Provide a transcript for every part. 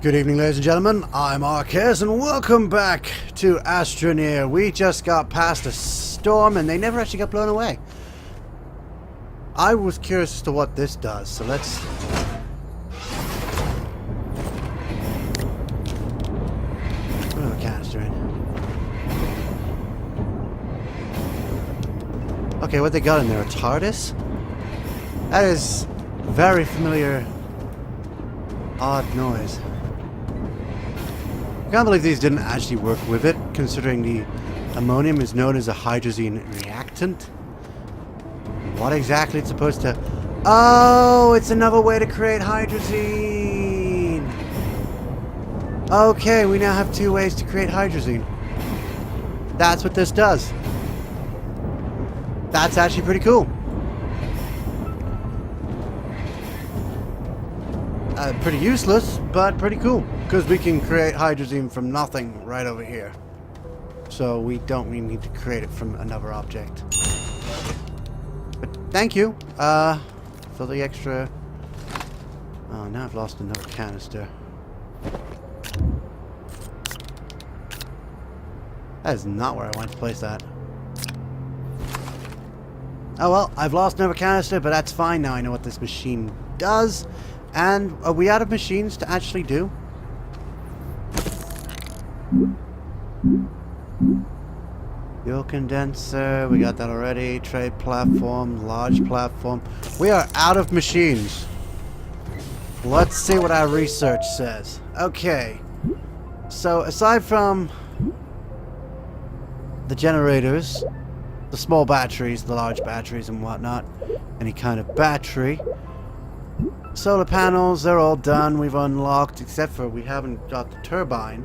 Good evening, ladies and gentlemen. I'm Arquez, and welcome back to Astroneer. We just got past a storm, and they never actually got blown away. I was curious as to what this does, so let's... put a canister in. Okay, what they got in there? A TARDIS? That is very familiar, odd noise. I can't believe these didn't actually work with it, considering the ammonium is known as a hydrazine reactant. What exactly it's supposed to... Oh, it's another way to create hydrazine! Okay, we now have two ways to create hydrazine. That's what this does. That's actually pretty cool. Pretty useless, but pretty cool. Because we can create hydrazine from nothing right over here. So we don't really need to create it from another object. But thank you for the extra... Oh, now I've lost another canister. That is not where I want to place that. Oh well, I've lost another canister, but that's fine. Now I know what this machine does. And are we out of machines to actually do? Fuel condenser, we got that already. Trade platform, large platform. We are out of machines. Let's see what our research says. Okay. So aside from the generators, the small batteries, the large batteries and whatnot, any kind of battery, solar panels, they're all done. We've unlocked, except for we haven't got the turbine,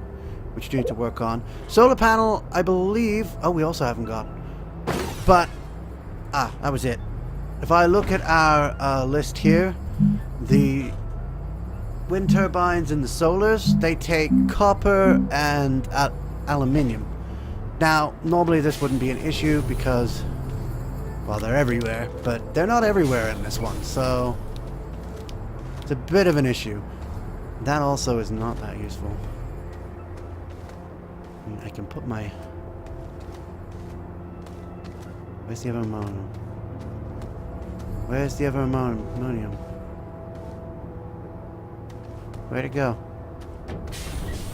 which we need to work on. Solar panel, I believe... Oh, we also haven't got. But, that was it. If I look at our list here, the wind turbines and the solars, they take copper and aluminium. Now, normally this wouldn't be an issue because, well, they're everywhere, but they're not everywhere in this one, so... it's a bit of an issue. That also is not that useful. I can put my... Where's the other ammonium? Where's the other ammonium? Where'd it go?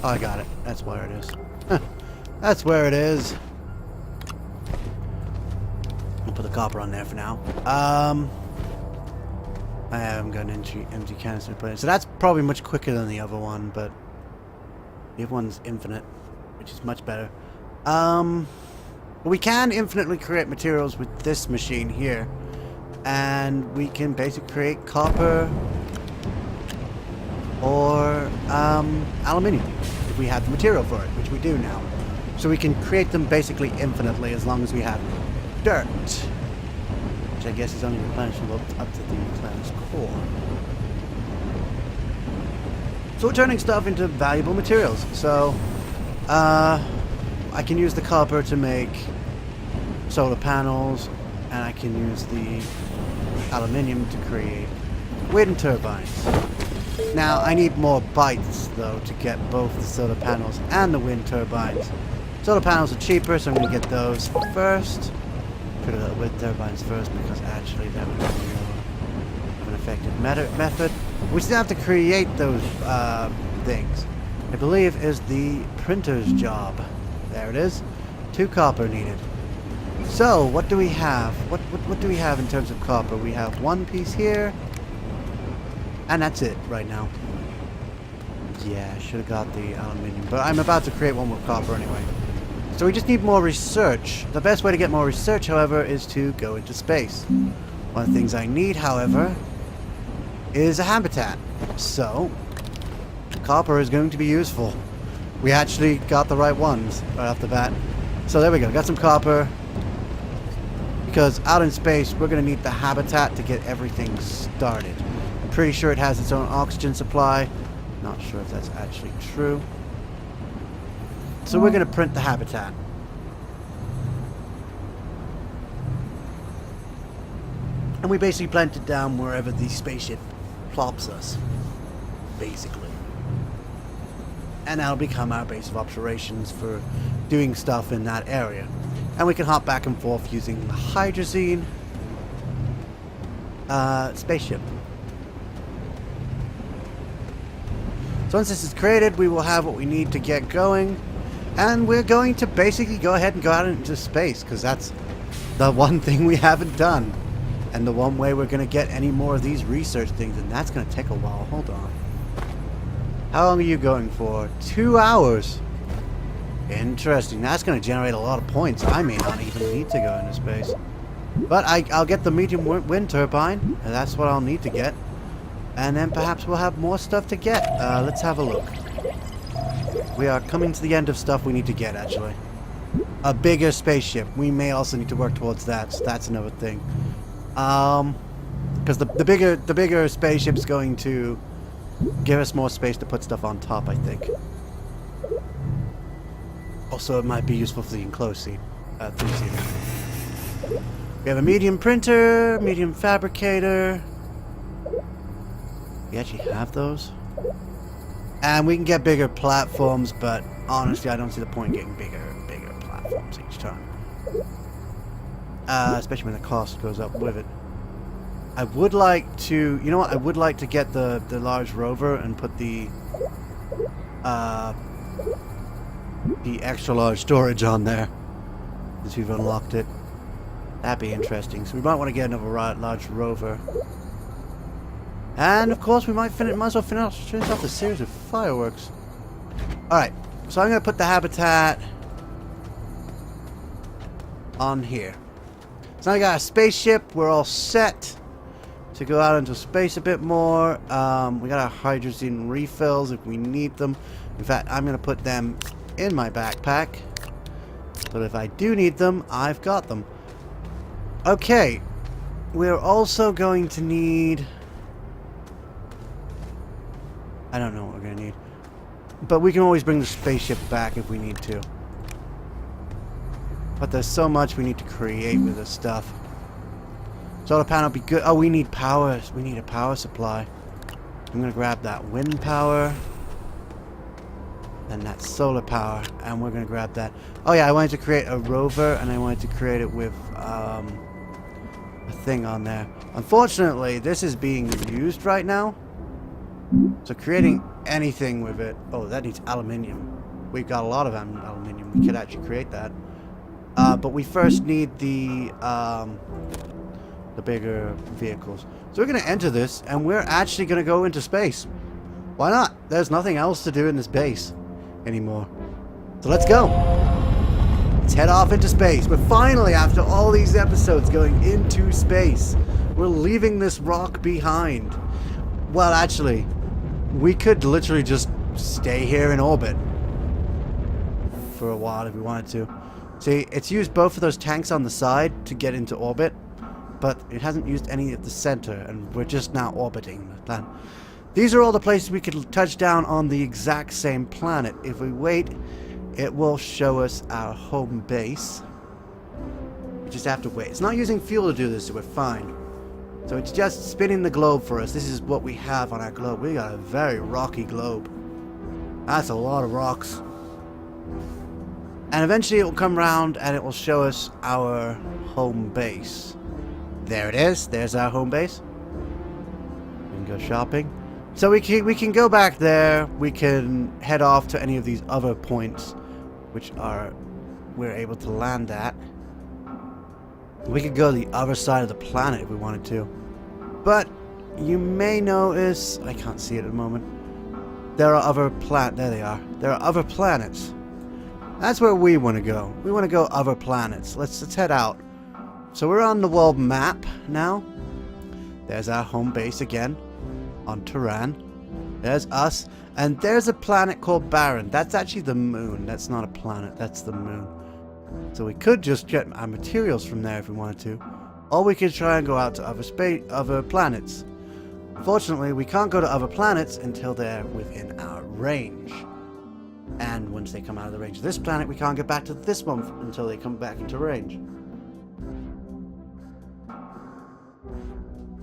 Oh, I got it. That's where it is. That's where it is. I'll put the copper on there for now. I haven't got an empty canister to put in. So that's probably much quicker than the other one, but the other one's infinite, which is much better. We can infinitely create materials with this machine here. And we can basically create copper or aluminium if we have the material for it, which we do now. So we can create them basically infinitely as long as we have dirt. I guess is only replenishable up to the planet's core. So we're turning stuff into valuable materials. So, I can use the copper to make solar panels, and I can use the aluminium to create wind turbines. Now, I need more bytes, though, to get both the solar panels and the wind turbines. Solar panels are cheaper, so I'm going to get those first. Put the wind turbines first because actually that would be an effective method. We still have to create those things. I believe is the printer's job. There it is. 2 copper needed. So what do we have? What do we have in terms of copper? We have 1 piece here, and that's it right now. Yeah, I should have got the aluminium, but I'm about to create one with copper anyway. So we just need more research. The best way to get more research, however, is to go into space. One of the things I need, however, is a habitat. So, copper is going to be useful. We actually got the right ones right off the bat. So there we go, got some copper. Because out in space, we're going to need the habitat to get everything started. I'm pretty sure it has its own oxygen supply. Not sure if that's actually true. So we're going to print the habitat. And we basically plant it down wherever the spaceship plops us. Basically. and that'll become our base of operations for doing stuff in that area. And we can hop back and forth using the hydrazine spaceship. So once this is created, we will have what we need to get going, and we're going to basically go ahead and go out into space, because that's the one thing we haven't done, and the one way we're going to get any more of these research things, and that's going to take a while. Hold on. How long are you going for? 2 hours. Interesting. That's going to generate a lot of points. I may not even need to go into space. But I'll get the medium wind turbine, and that's what I'll need to get. And then perhaps we'll have more stuff to get. Let's have a look. We are coming to the end of stuff we need to get, actually. A bigger spaceship. We may also need to work towards that, so that's another thing. Because the bigger spaceship's going to give us more space to put stuff on top, I think. Also, it might be useful for the enclosed seat. Three-seater. We have a medium printer, medium fabricator. We actually have those. And we can get bigger platforms, but honestly, I don't see the point in getting bigger platforms each time. Especially when the cost goes up with it. I would like to, you know what? I would like to get the large rover and put the extra large storage on there, since we've unlocked it. That'd be interesting. So we might want to get another large rover. And of course, we might as well finish off the series with fireworks. Alright, so I'm going to put the habitat on here. So now we got a spaceship. We're all set to go out into space a bit more. We got our hydrazine refills if we need them. In fact, I'm going to put them in my backpack. But if I do need them, I've got them. Okay. We're also going to need... I don't know what we're going to need. But we can always bring the spaceship back if we need to. But there's so much we need to create with this stuff. Solar panel would be good. Oh, we need power. We need a power supply. I'm going to grab that wind power. And that solar power. And we're going to grab that. Oh yeah, I wanted to create a rover. And I wanted to create it with a thing on there. Unfortunately, this is being used right now. So creating anything with it... Oh, that needs aluminium. We've got a lot of aluminium. We could actually create that. But we first need the bigger vehicles. So we're going to enter this, and we're actually going to go into space. Why not? There's nothing else to do in this base anymore. So let's go. Let's head off into space. We're finally, after all these episodes, going into space. We're leaving this rock behind. Well, actually, we could literally just stay here in orbit for a while if we wanted to. See, it's used both of those tanks on the side to get into orbit, but it hasn't used any at the center, and we're just now orbiting the planet. These are all the places we could touch down on the exact same planet. If we wait, it will show us our home base. We just have to wait. It's not using fuel to do this, so we're fine. So it's just spinning the globe for us. This is what we have on our globe. We got a very rocky globe. That's a lot of rocks. And eventually it will come around and it will show us our home base. There it is. There's our home base. We can go shopping. So we can go back there. We can head off to any of these other points, which we're able to land at. We could go to the other side of the planet if we wanted to. But you may notice, I can't see it at the moment, there are other there they are. There are other planets. That's where we want to go. We want to go other planets. Let's head out. So we're on the world map now. There's our home base again on Turan. There's us. And there's a planet called Baron. That's actually the moon. That's not a planet. That's the moon. So we could just get our materials from there if we wanted to. Or we could try and go out to other planets. Fortunately, we can't go to other planets until they're within our range. And once they come out of the range of this planet, we can't get back to this one until they come back into range.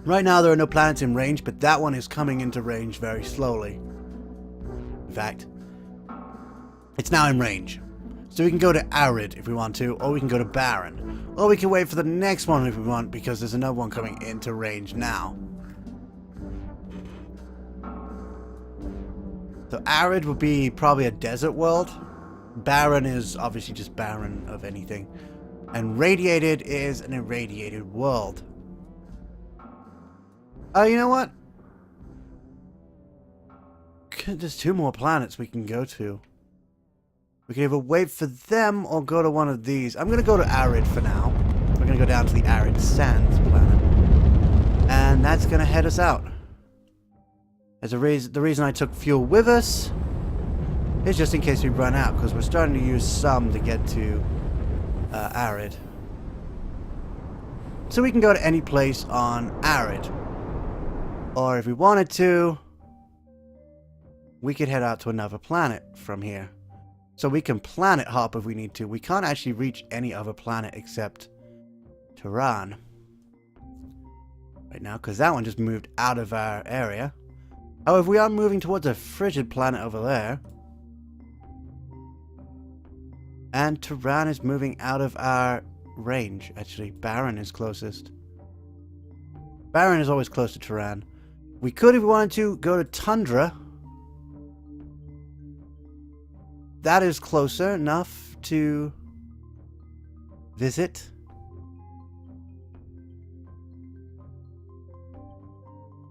Right now, there are no planets in range, but that one is coming into range very slowly. In fact, It's now in range. So we can go to Arid if we want to, or we can go to Barren. Or we can wait for the next one if we want, because there's another one coming into range now. So Arid would be probably a desert world. Barren is obviously just barren of anything. And Radiated is an irradiated world. Oh, you know what? There's 2 more planets we can go to. We can either wait for them or go to one of these. I'm going to go to Arid for now. We're going to go down to the Arid Sands planet. And that's going to head us out. The reason I took fuel with us is just in case we run out, because we're starting to use some to get to Arid. So we can go to any place on Arid. Or if we wanted to, we could head out to another planet from here. So we can planet hop if we need to. We can't actually reach any other planet except Tehran right now, because that one just moved out of our area. However, we are moving towards a frigid planet over there. And Tehran is moving out of our range, actually. Barren is closest. Barren is always close to Tehran. We could, if we wanted to, go to Tundra. That is closer enough to visit.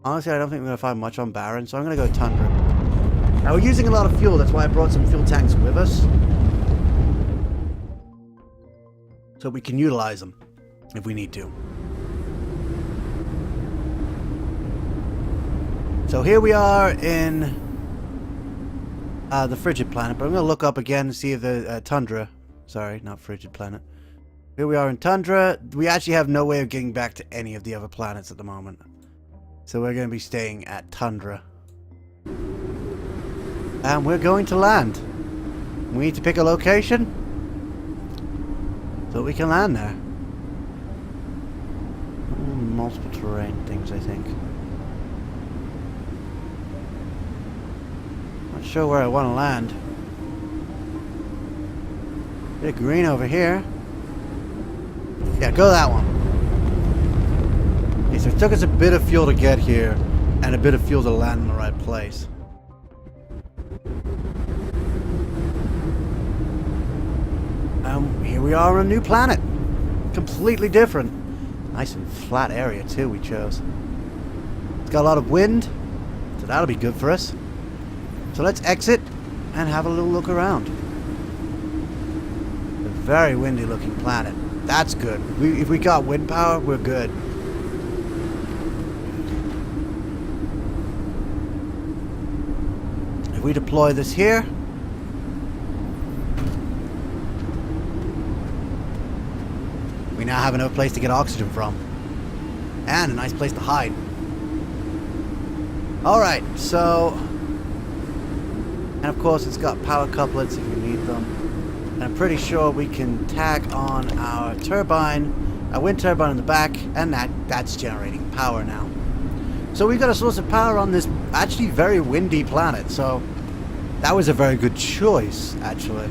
Honestly, I don't think we're going to find much on Barren, so I'm going to go Tundra. Now, we're using a lot of fuel, that's why I brought some fuel tanks with us. So we can utilize them if we need to. So here we are in the frigid planet, but I'm going to look up again and see if the Tundra... Sorry, not frigid planet. Here we are in Tundra. We actually have no way of getting back to any of the other planets at the moment. So we're going to be staying at Tundra. And we're going to land. We need to pick a location so we can land there. Multiple terrain things, I think. Not sure where I want to land. Bit of green over here. Yeah, go that one. Okay, so it took us a bit of fuel to get here, and a bit of fuel to land in the right place. Here we are on a new planet. Completely different. Nice and flat area too we chose. It's got a lot of wind, so that'll be good for us. So let's exit and have a little look around. A very windy looking planet. That's good. If we got wind power, we're good. If we deploy this here, we now have enough place to get oxygen from. And a nice place to hide. Alright, so... And of course it's got power couplets if you need them. And I'm pretty sure we can tag on our turbine, a wind turbine in the back, and that's generating power now. So we've got a source of power on this actually very windy planet, so that was a very good choice, actually.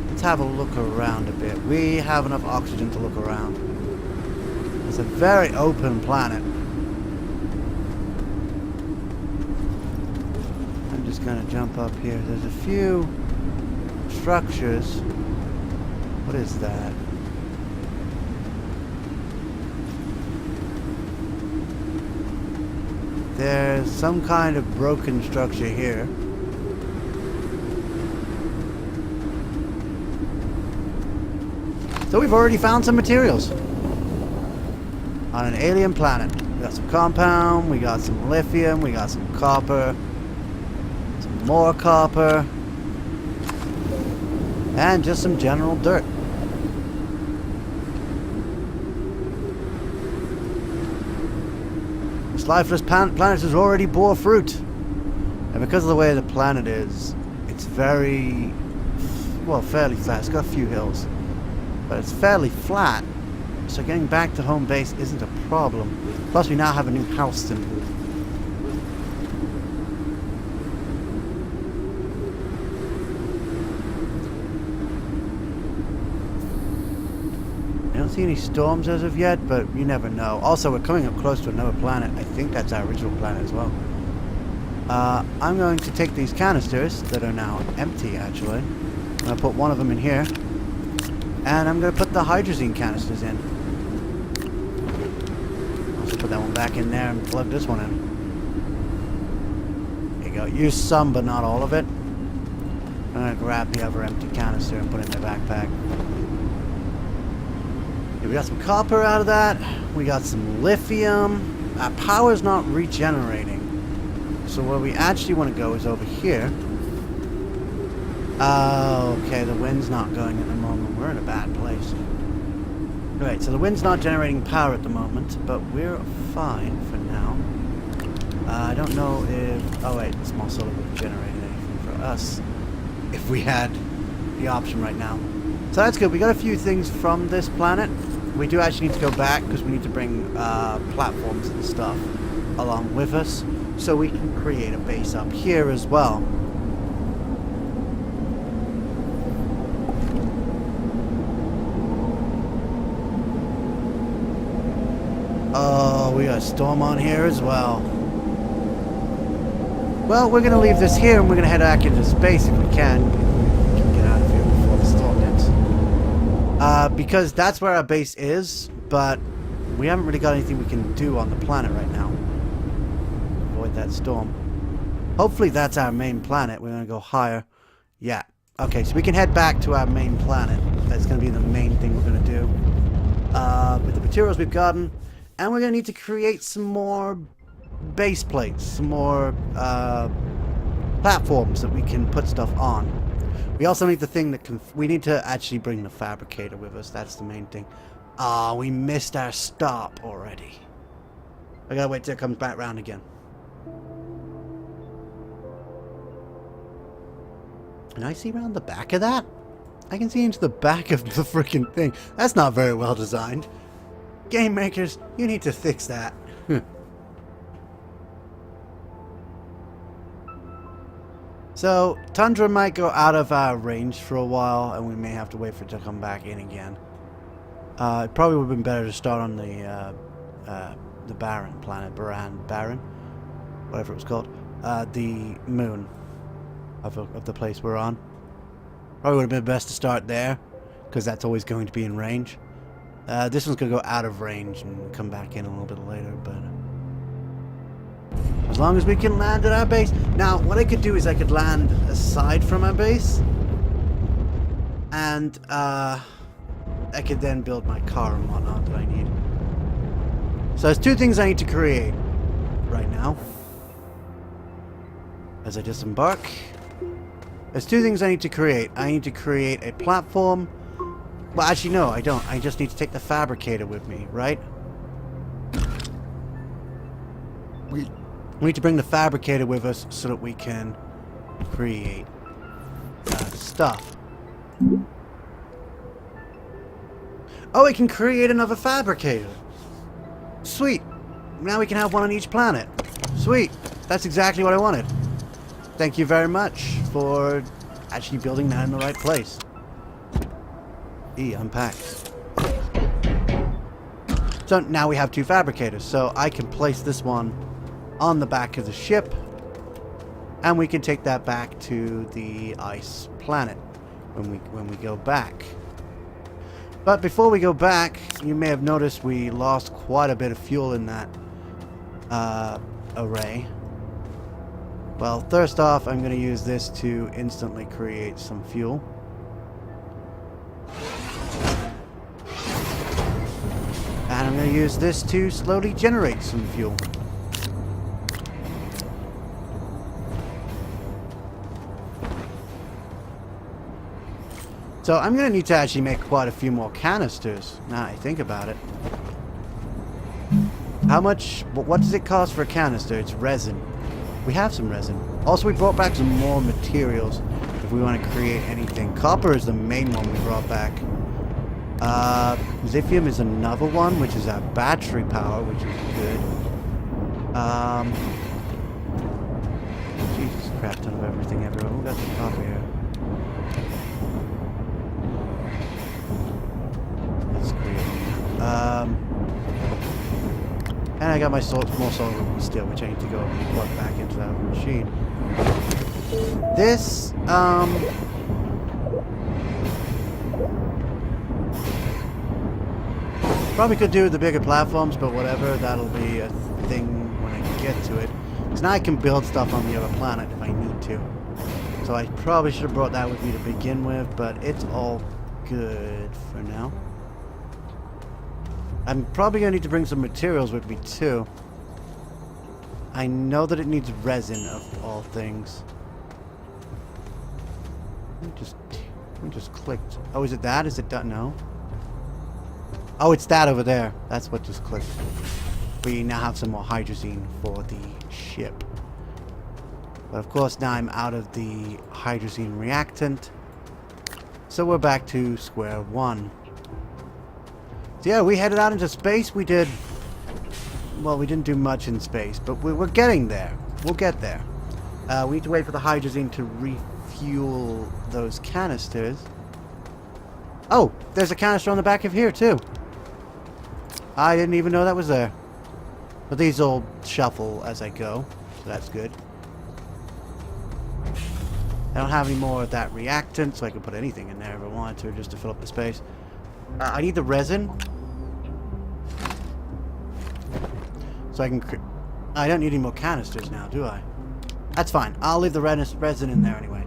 Let's have a look around a bit. We have enough oxygen to look around. It's a very open planet. I'm just gonna jump up here. There's a few structures. What is that? There's some kind of broken structure here. So we've already found some materials on an alien planet. We got some compound, we got some lithium, we got some copper, some more copper, and just some general dirt. This lifeless planet has already bore fruit. And because of the way the planet is, it's very, well, fairly flat. It's got a few hills. But it's fairly flat, so getting back to home base isn't a problem. Plus, we now have a new house to move. see any storms as of yet, but you never know. Also, we're coming up close to another planet. I think that's our original planet as well. I'm going to take these canisters that are now empty, actually. I'm going to put one of them in here. And I'm going to put the hydrazine canisters in. Also put that one back in there and plug this one in. There you go. Use some, but not all of it. I'm going to grab the other empty canister and put it in my backpack. Okay, we got some copper out of that. We got some lithium. Our power's not regenerating. So where we actually want to go is over here. Oh, okay, the wind's not going at the moment. We're in a bad place. Right, so the wind's not generating power at the moment, but we're fine for now. I don't know if... Oh wait, the small solar would generate anything for us if we had the option right now. So that's good. We got a few things from this planet. We do actually need to go back because we need to bring platforms and stuff along with us so we can create a base up here as well. Oh, we got a storm on here as well. Well, we're going to leave this here and we're going to head back into space if we can. We can get out of here before the storm hits. Because that's where our base is, but we haven't really got anything we can do on the planet right now. Avoid that storm. Hopefully that's our main planet. We're going to go higher. Yeah. Okay, so we can head back to our main planet. That's going to be the main thing we're going to do. With the materials we've gotten. And we're going to need to create some more base plates, some more platforms that we can put stuff on. We also need the thing that can... We need to actually bring the fabricator with us. That's the main thing. Ah, we missed our stop already. I gotta wait till it comes back round again. Can I see around the back of that? I can see into the back of the freaking thing. That's not very well designed. Game makers, you need to fix that. So, Tundra might go out of our range for a while, and we may have to wait for it to come back in again. It probably would have been better to start on the Barren planet, Barren, whatever it was called, the moon of the place we're on. Probably would have been best to start there, because that's always going to be in range. This one's going to go out of range and come back in a little bit later, but as long as we can land at our base. Now, what I could do is I could land aside from our base, and I could then build my car and whatnot that I need. So there's two things I need to create right now as I disembark. There's two things I need to create. I need to create a platform. Well, actually, no, I don't. I just need to take the fabricator with me, right? We need to bring the fabricator with us so that we can create stuff. Oh, we can create another fabricator. Sweet. Now we can have one on each planet. Sweet. That's exactly what I wanted. Thank you very much for actually building that in the right place. Unpacked. So now we have two fabricators. So I can place this one on the back of the ship, and we can take that back to the ice planet when we go back. But before we go back, you may have noticed we lost quite a bit of fuel in that array. Well, first off, I'm going to use this to instantly create some fuel. And I'm going to use this to slowly generate some fuel. So I'm going to need to actually make quite a few more canisters, now I think about it. How much, what does it cost for a canister? It's resin. We have some resin. Also, we brought back some more materials if we want to create anything. Copper is the main one we brought back. Lithium is another one, which is our battery power, which is good. Jesus, crap ton of everything everywhere. We got some copper here. Let's create I got my more solar steel, which I need to go and plug back into that machine. This, probably could do the bigger platforms, but whatever, that'll be a thing when I get to it. Because now I can build stuff on the other planet if I need to. So I probably should have brought that with me to begin with, but it's all good for now. I'm probably going to need to bring some materials with me too. I know that it needs resin of all things. We just clicked. Oh, is it that? Is it done? No. Oh, it's that over there. That's what just clicked. We now have some more hydrazine for the ship. But of course now I'm out of the hydrazine reactant. So we're back to square one. So yeah, we headed out into space. We did... Well, we didn't do much in space, but we're getting there. We'll get there. We need to wait for the hydrazine to refuel those canisters. Oh, there's a canister on the back of here too. I didn't even know that was there. But these all shuffle as I go, so that's good. I don't have any more of that reactant, so I can put anything in there if I wanted to, just to fill up the space. I need the resin. So I can... I don't need any more canisters now, do I? That's fine. I'll leave the resin in there anyway.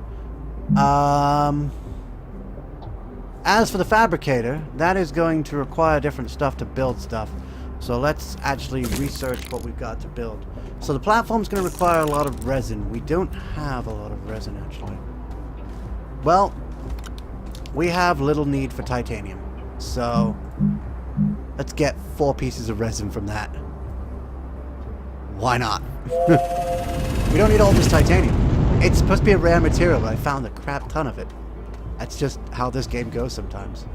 As for the fabricator, that is going to require different stuff to build stuff. So let's actually research what we've got to build. So the platform's going to require a lot of resin. We don't have a lot of resin, actually. Well, we have little need for titanium. So let's get 4 pieces of resin from that. Why not? We don't need all this titanium. It's supposed to be a rare material, but I found a crap ton of it. That's just how this game goes sometimes.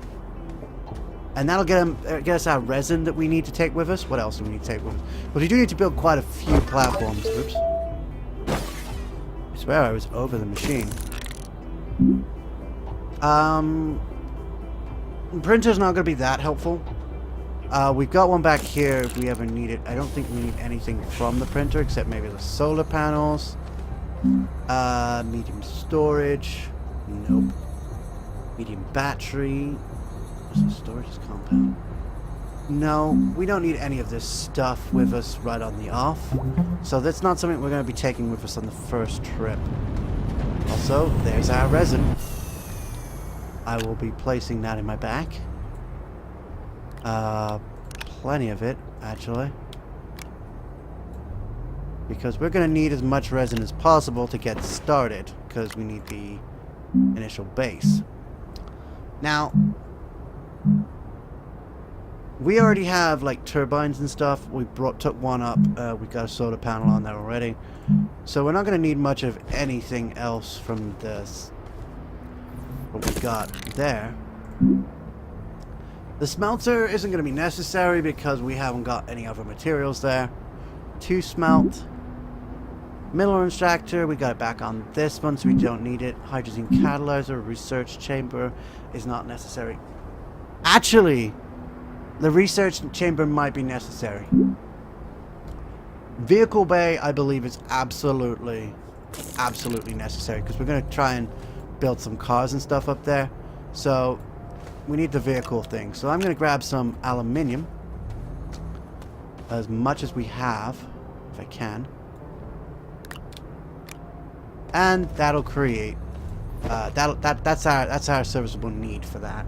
And that'll get us our resin that we need to take with us. What else do we need to take with us? Well, we do need to build quite a few platforms. Oops. I swear I was over the machine. Printer's not going to be that helpful. We've got one back here if we ever need it. I don't think we need anything from the printer except maybe the solar panels. Medium storage. Nope. Medium battery. The storage is compound. No, we don't need any of this stuff with us right on the off. So that's not something we're going to be taking with us on the first trip. Also, there's our resin. I will be placing that in my back. Plenty of it, actually. Because we're going to need as much resin as possible to get started. Because we need the initial base. Now... we already have like turbines and stuff. We took one up. We got a solar panel on there already. So we're not going to need much of anything else from this. What we got there. The smelter isn't going to be necessary because we haven't got any other materials there to smelt. Mineral extractor, we got it back on this one, so we don't need it. Hydrazine catalyzer, research chamber is not necessary. Actually, the research chamber might be necessary. Vehicle bay, I believe, is absolutely necessary because we're going to try and build some cars and stuff up there. So we need the vehicle thing. So I'm going to grab some aluminium, as much as we have, if I can, and that'll create. That's our serviceable need for that,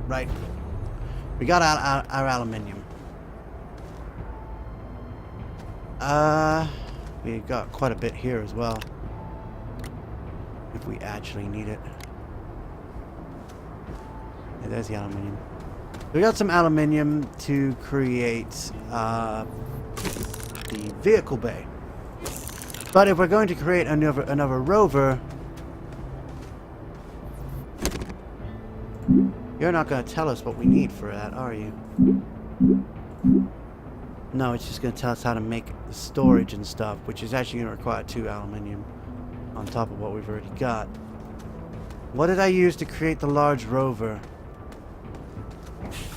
right? We got our aluminium. We got quite a bit here as well. If we actually need it. Yeah, there's the aluminium. We got some aluminium to create the vehicle bay. But if we're going to create another rover, you're not going to tell us what we need for that, are you? No, it's just going to tell us how to make the storage and stuff, which is actually going to require 2 aluminium on top of what we've already got. What did I use to create the large rover?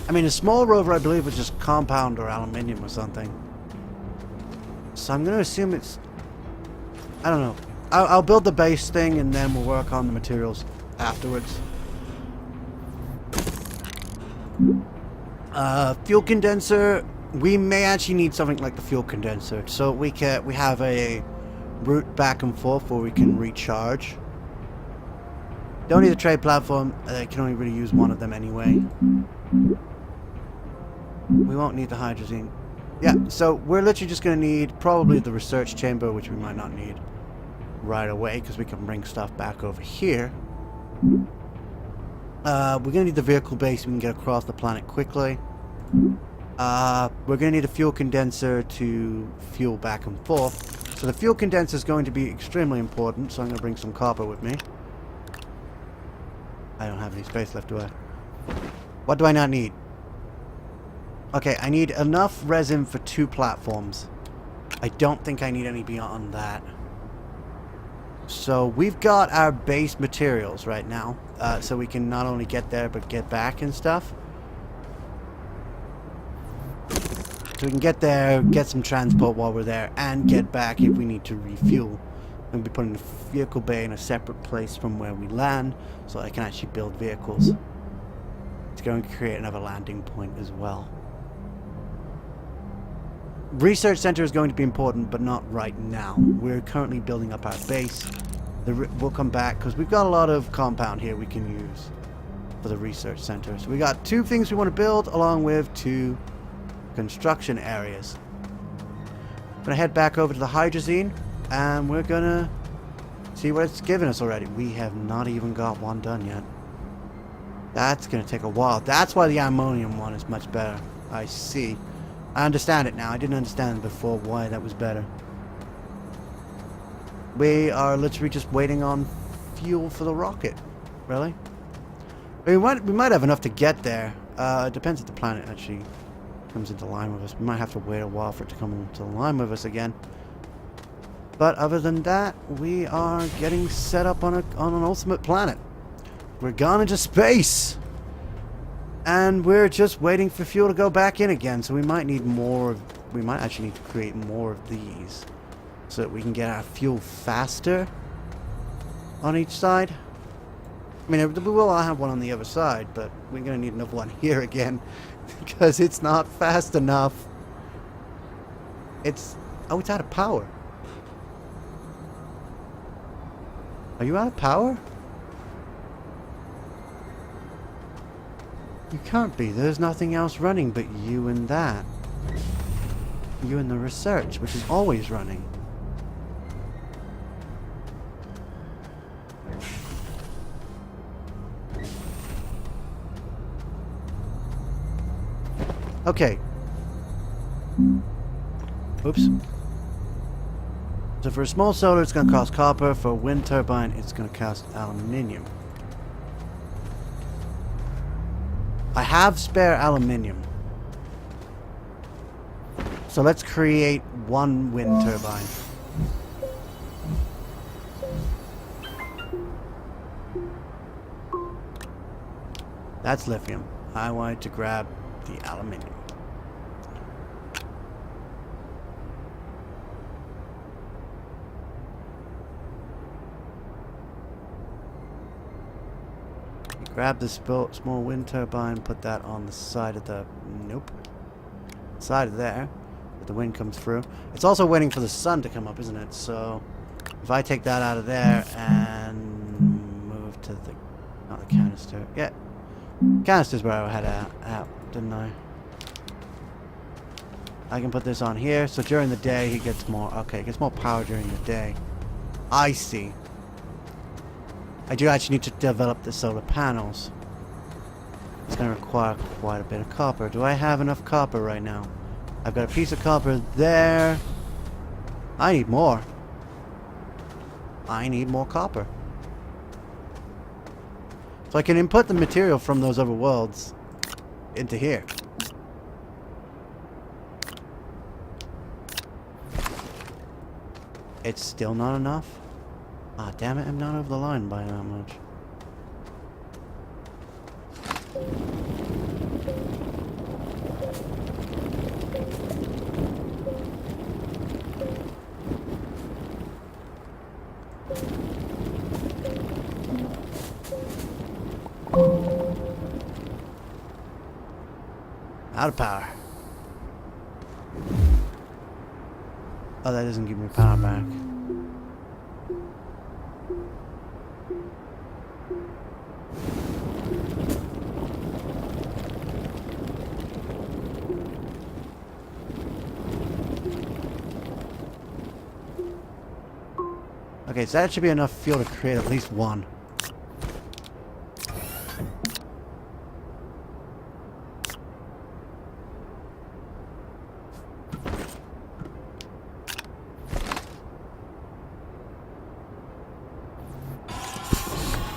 I mean, a small rover, I believe, was just compound or aluminium or something. So I'm going to assume it's... I don't know. I'll build the base thing and then we'll work on the materials afterwards. Fuel condenser. We may actually need something like the fuel condenser. So we have a route back and forth where we can recharge. Don't need a trade platform. I can only really use one of them anyway. We won't need the hydrazine. Yeah, so we're literally just going to need probably the research chamber, which we might not need right away because we can bring stuff back over here. We're going to need the vehicle base so we can get across the planet quickly. We're going to need a fuel condenser to fuel back and forth. So the fuel condenser is going to be extremely important, so I'm going to bring some copper with me. I don't have any space left, do I? What do I not need? Okay, I need enough resin for 2 platforms. I don't think I need any beyond that. So we've got our base materials right now. So we can not only get there, but get back and stuff. So we can get there, get some transport while we're there, and get back if we need to refuel. We'll be putting the vehicle bay in a separate place from where we land, so I can actually build vehicles. It's going to create another landing point as well. Research center is going to be important, but not right now. We're currently building up our base. We'll come back, because we've got a lot of compound here we can use for the research center. So we got 2 things we want to build, along with 2 construction areas. I'm going to head back over to the hydrazine. And we're gonna see what it's given us already. We have not even got one done yet. That's gonna take a while. That's why the ammonium one is much better. I see. I understand it now. I didn't understand before why that was better. We are literally just waiting on fuel for the rocket. Really? We might have enough to get there. It depends if the planet actually comes into line with us. We might have to wait a while for it to come into line with us again. But other than that, we are getting set up on an ultimate planet. We're gone into space! And we're just waiting for fuel to go back in again, so we might need more we might actually need to create more of these. So that we can get our fuel faster on each side. I mean, we will have one on the other side, but we're going to need another one here again. Because it's not fast enough. It's out of power. Are you out of power? You can't be. There's nothing else running but you and that. You and the research, which is always running. Okay. Oops. So for a small solar, it's going to cost copper. For a wind turbine, it's going to cost aluminium. I have spare aluminium. So let's create 1 wind turbine. That's lithium. I wanted to grab the aluminium. Grab this small wind turbine, put that on the side of the... Nope. Side of there. But the wind comes through. It's also waiting for the sun to come up, isn't it? So, if I take that out of there and move to the... Not the canister. Yeah. Canister's where I had out, didn't I? I can put this on here. So during the day, he gets more... Okay, he gets more power during the day. I see. I do actually need to develop the solar panels. It's going to require quite a bit of copper. Do I have enough copper right now? I've got a piece of copper there. I need more. I need more copper. So I can input the material from those other worlds into here. It's still not enough? Ah, damn it, I'm not over the line by that much. Out of power. Oh, that doesn't give me power back. Okay, so that should be enough fuel to create at least one.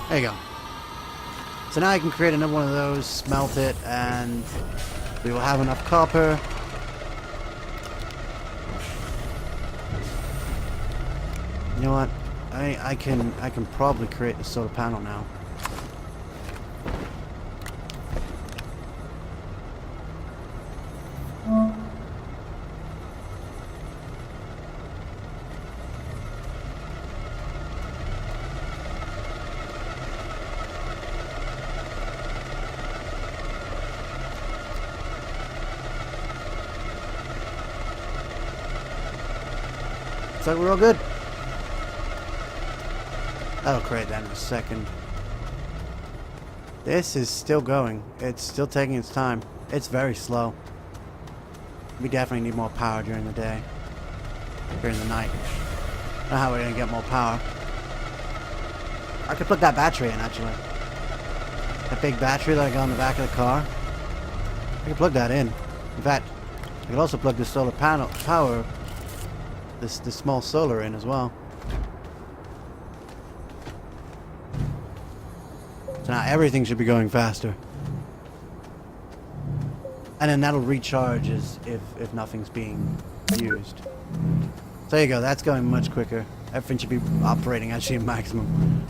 There you go. So now I can create another one of those, smelt it, and we will have enough copper. You know what? I can probably create the solar panel now. Looks like we're all good. That'll create that in a second. This is still going. It's still taking its time. It's very slow. We definitely need more power during the day. During the night. I don't know how we're gonna get more power. I could put that battery in, actually. That big battery that I got on the back of the car. I could plug that in. In fact, I could also plug the solar panel power, this small solar in as well. So now everything should be going faster. And then that'll recharge if nothing's being used. So there you go, that's going much quicker. Everything should be operating actually at maximum.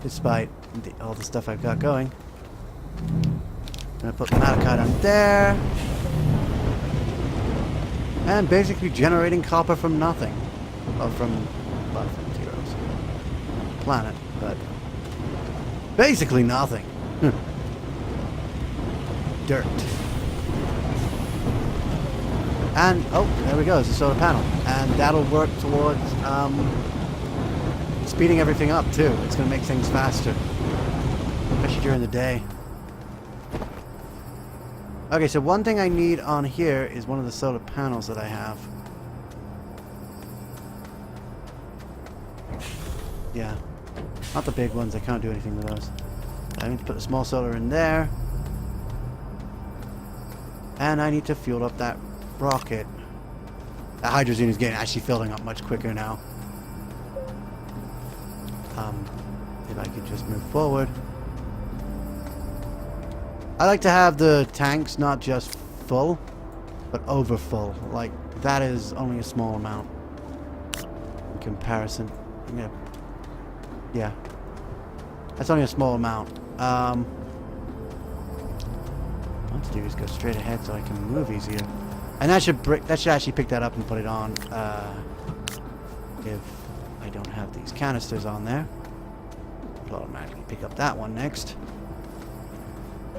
Despite all the stuff I've got going. Gonna put the malachite on there. And basically generating copper from nothing. Well, from zeros. Planet, but basically nothing. Dirt. And, oh, there we go, it's a solar panel. And that'll work towards speeding everything up, too. It's going to make things faster. Especially during the day. Okay, so one thing I need on here is one of the solar panels that I have. Yeah. Not the big ones, I can't do anything with those. I need to put the small solar in there. And I need to fuel up that rocket. The hydrogen is getting actually filling up much quicker now. If I could just move forward. I like to have the tanks not just full, but over full. Like, that is only a small amount in comparison. Yeah. That's only a small amount. What I want to do is go straight ahead so I can move easier. And that should actually pick that up and put it on if I don't have these canisters on there. It'll automatically pick up that one next.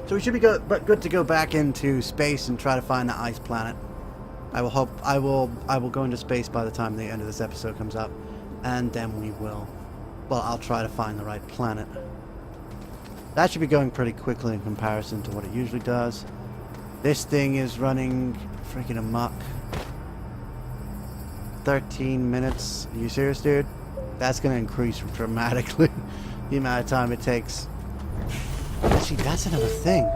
So we should be good to go back into space and try to find the ice planet. I will go into space by the time the end of this episode comes up, and then we will. Well, I'll try to find the right planet. That should be going pretty quickly in comparison to what it usually does. This thing is running freaking amok. 13 minutes. Are you serious, dude? That's going to increase dramatically the amount of time it takes. Actually, that's another thing.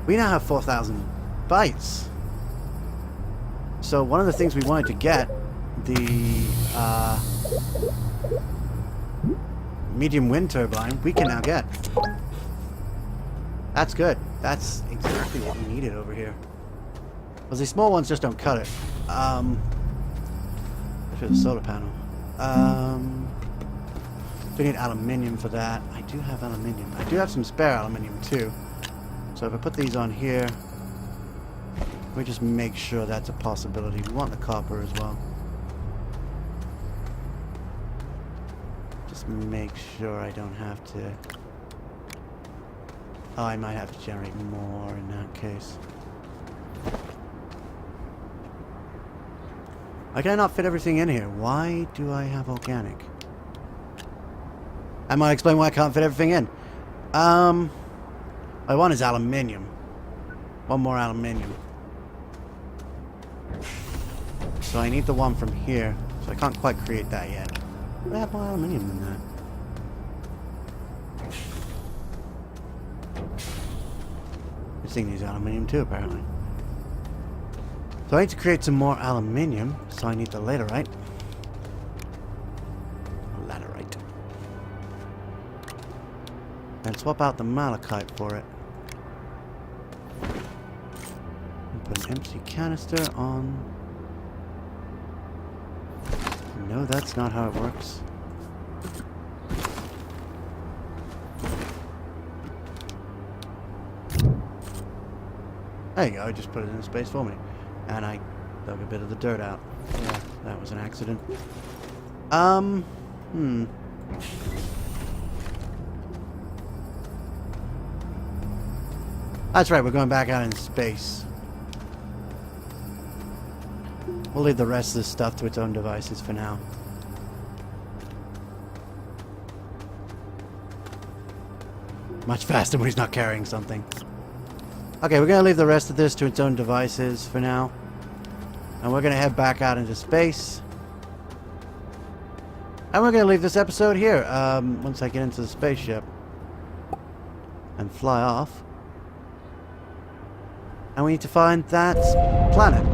We now have 4,000 bytes. So one of the things we wanted to get, the medium wind turbine, we can now get. That's good. That's exactly what we needed over here. Because these small ones just don't cut it. For the solar panel. We need aluminium for that. I do have aluminium. I do have some spare aluminium too. So if I put these on here, we just make sure that's a possibility. We want the copper as well. Just make sure I don't have to. Oh, I might have to generate more in that case. Why can I not fit everything in here? Why do I have organic? I might explain why I can't fit everything in. My one is aluminium. One more aluminium. So I need the one from here. So I can't quite create that yet. I have more aluminium than that. This thing needs aluminium too, apparently. So I need to create some more aluminium. So I need the laterite. Laterite. And swap out the malachite for it. And put an empty canister on. No, that's not how it works. There you go, I just put it in space for me. And I dug a bit of the dirt out. Yeah, that was an accident. That's right, we're going back out in space. We'll leave the rest of this stuff to its own devices for now. Much faster when he's not carrying something. Okay, we're going to leave the rest of this to its own devices for now. And we're going to head back out into space. And we're going to leave this episode here. Once I get into the spaceship. And fly off. And we need to find that planet.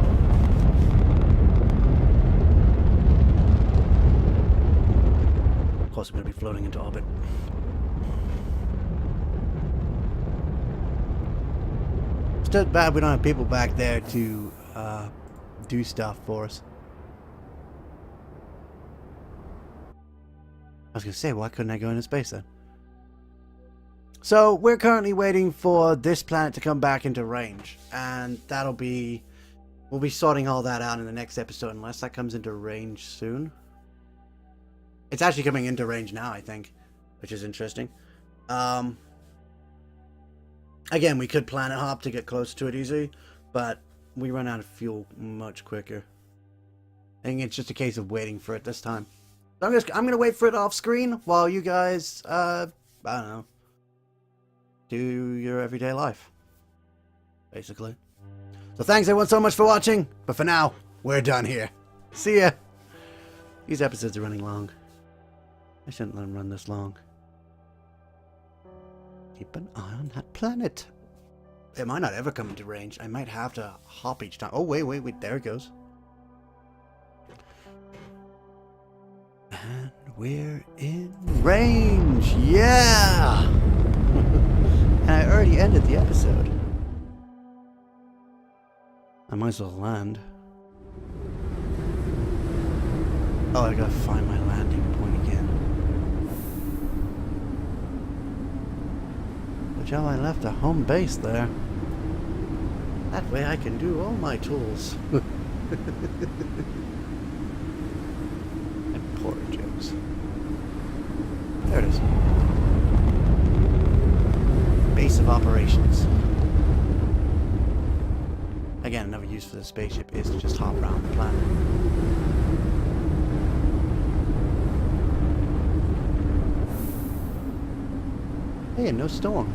Of course, I'm going to be floating into orbit. It's too bad we don't have people back there to do stuff for us. I was going to say, why couldn't I go into space then? So, we're currently waiting for this planet to come back into range. And that'll be... We'll be sorting all that out in the next episode, unless that comes into range soon. It's actually coming into range now, I think, which is interesting. Again, we could planet hop to get close to it easily, but we run out of fuel much quicker. I think it's just a case of waiting for it this time. So I'm gonna wait for it off screen while you guys, I don't know, do your everyday life, basically. So thanks everyone so much for watching, but for now, we're done here. See ya. These episodes are running long. I shouldn't let them run this long. Keep an eye on that planet. It might not ever come into range. I might have to hop each time. Oh, wait. There it goes. And we're in range. Yeah! And I already ended the episode. I might as well land. Oh, I gotta find my landing point again. But Joe, I left a home base there. That way I can do all my tools. And poor jokes. There it is. Base of operations. Again, another use for the spaceship is to just hop around the planet. Hey, no storm.